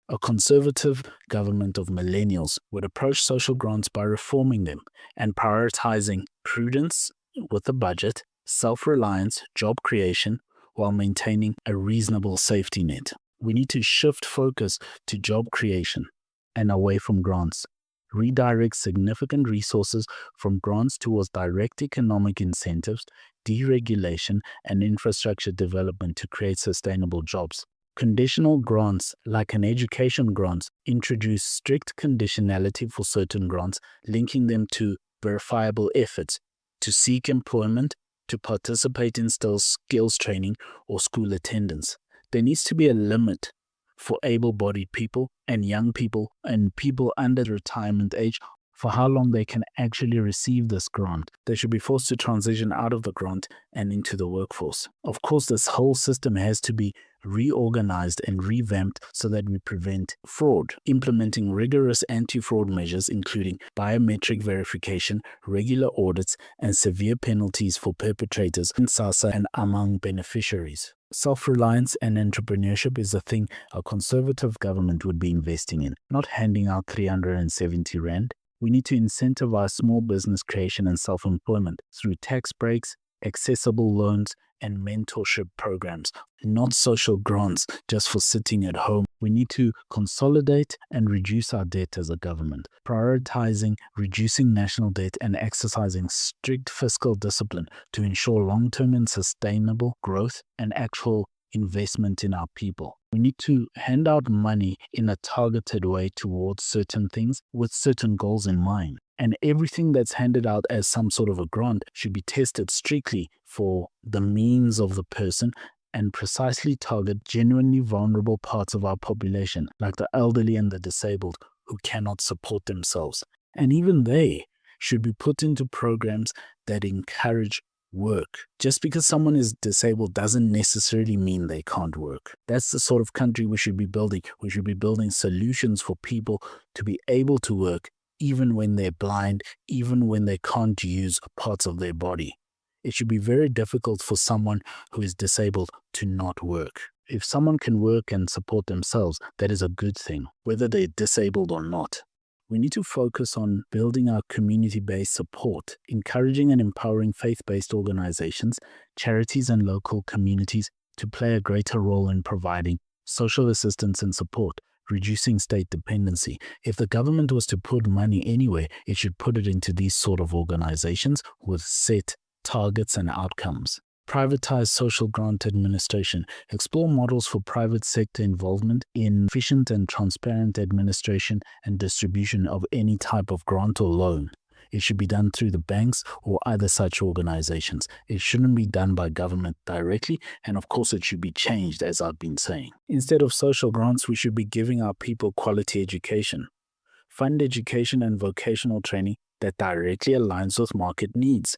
A conservative government of millennials would approach social grants by reforming them and prioritizing prudence with a budget, self-reliance, job creation, while maintaining a reasonable safety net. We need to shift focus to job creation and away from grants. Redirect significant resources from grants towards direct economic incentives, deregulation, and infrastructure development to create sustainable jobs. Conditional grants, like an education grant, introduce strict conditionality for certain grants, linking them to verifiable efforts to seek employment, to participate in skills training, or school attendance. There needs to be a limit for able-bodied people and young people and people under the retirement age for how long they can actually receive this grant. They should be forced to transition out of the grant and into the workforce. Of course, this whole system has to be reorganized and revamped so that we prevent fraud, implementing rigorous anti-fraud measures including biometric verification, regular audits, and severe penalties for perpetrators in sassa and among beneficiaries. Self-reliance and entrepreneurship is a thing a conservative government would be investing in, not handing out 370 rand. We need to incentivize small business creation and self-employment through tax breaks, accessible loans, and mentorship programs, not social grants just for sitting at home. We need to consolidate and reduce our debt as a government, prioritizing reducing national debt and exercising strict fiscal discipline to ensure long-term and sustainable growth and actual investment in our people. We need to hand out money in a targeted way towards certain things with certain goals in mind. And everything that's handed out as some sort of a grant should be tested strictly for the means of the person and precisely target genuinely vulnerable parts of our population, like the elderly and the disabled who cannot support themselves. And even they should be put into programs that encourage work. Just because someone is disabled doesn't necessarily mean they can't work. That's the sort of country we should be building. We should be building solutions for people to be able to work even when they're blind, even when they can't use parts of their body. It should be very difficult for someone who is disabled to not work. If someone can work and support themselves, that is a good thing, whether they're disabled or not. We need to focus on building our community-based support, encouraging and empowering faith-based organizations, charities, and local communities to play a greater role in providing social assistance and support, reducing state dependency. If the government was to put money anywhere, it should put it into these sort of organizations with set targets and outcomes. Privatize social grant administration. Explore models for private sector involvement in efficient and transparent administration and distribution of any type of grant or loan. It should be done through the banks or other such organizations. It shouldn't be done by government directly, and of course it should be changed, as I've been saying. Instead of social grants, we should be giving our people quality education. Fund education and vocational training that directly aligns with market needs,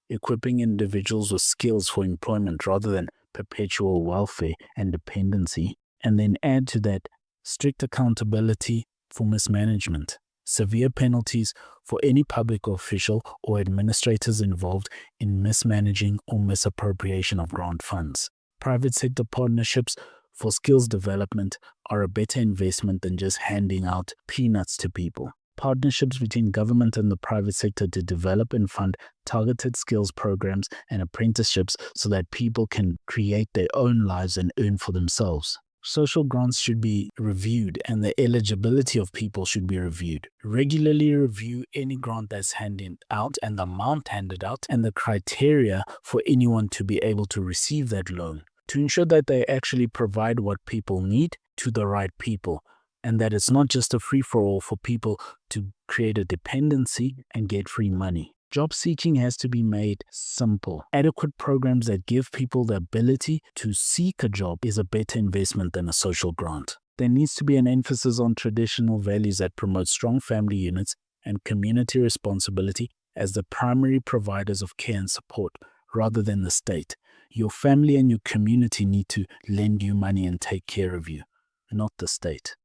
equipping individuals with skills for employment rather than perpetual welfare and dependency. And then add to that strict accountability for mismanagement, severe penalties for any public official or administrators involved in mismanaging or misappropriation of grant funds. Private sector partnerships for skills development are a better investment than just handing out peanuts to people. Partnerships between government and the private sector to develop and fund targeted skills programs and apprenticeships so that people can create their own lives and earn for themselves. Social grants should be reviewed and the eligibility of people should be reviewed. Regularly review any grant that's handed out and the amount handed out and the criteria for anyone to be able to receive that loan to ensure that they actually provide what people need to the right people and that it's not just a free-for-all for people to create a dependency and get free money. Job seeking has to be made simple. Adequate programs that give people the ability to seek a job is a better investment than a social grant. There needs to be an emphasis on traditional values that promote strong family units and community responsibility as the primary providers of care and support rather than the state. Your family and your community need to lend you money and take care of you, not the state.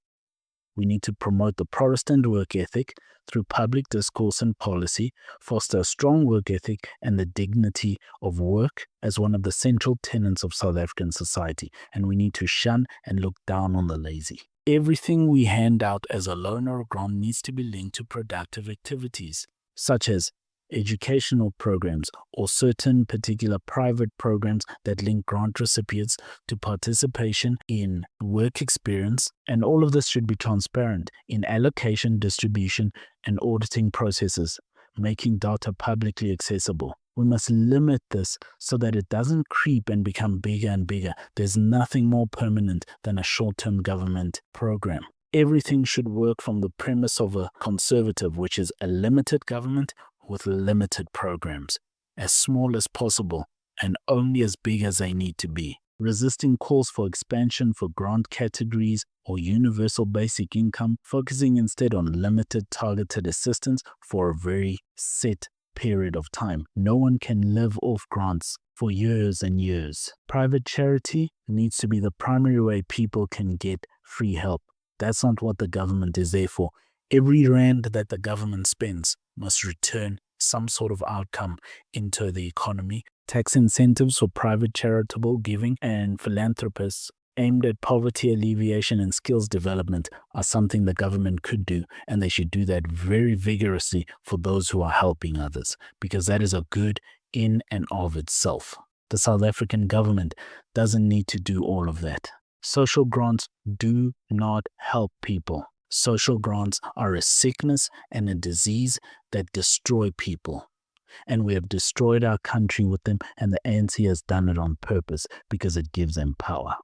We need to promote the Protestant work ethic through public discourse and policy, foster a strong work ethic and the dignity of work as one of the central tenets of South African society, and we need to shun and look down on the lazy. Everything we hand out as a loan or a grant needs to be linked to productive activities, such as educational programs or certain particular private programs that link grant recipients to participation in work experience, and all of this should be transparent in allocation, distribution, and auditing processes, making data publicly accessible. We must limit this so that it doesn't creep and become bigger and bigger. There's nothing more permanent than a short-term government program. Everything should work from the premise of a conservative, which is a limited government with limited programs, as small as possible and only as big as they need to be. Resisting calls for expansion for grant categories or universal basic income, focusing instead on limited targeted assistance for a very set period of time. No one can live off grants for years and years. Private charity needs to be the primary way people can get free help. That's not what the government is there for. Every rand that the government spends must return some sort of outcome into the economy. Tax incentives for private charitable giving and philanthropists aimed at poverty alleviation and skills development are something the government could do, and they should do that very vigorously for those who are helping others, because that is a good in and of itself. The South African government doesn't need to do all of that. Social grants do not help people. Social grants are a sickness and a disease that destroy people. And we have destroyed our country with them, and the ANC has done it on purpose because it gives them power.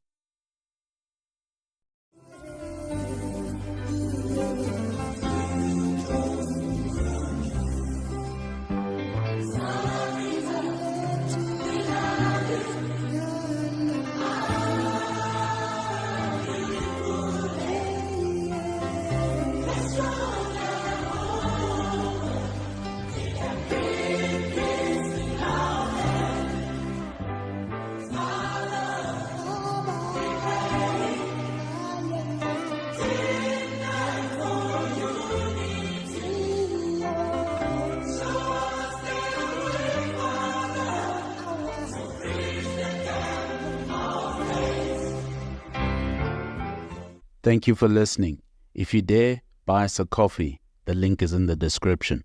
Thank you for listening. If you dare, buy us a coffee. The link is in the description.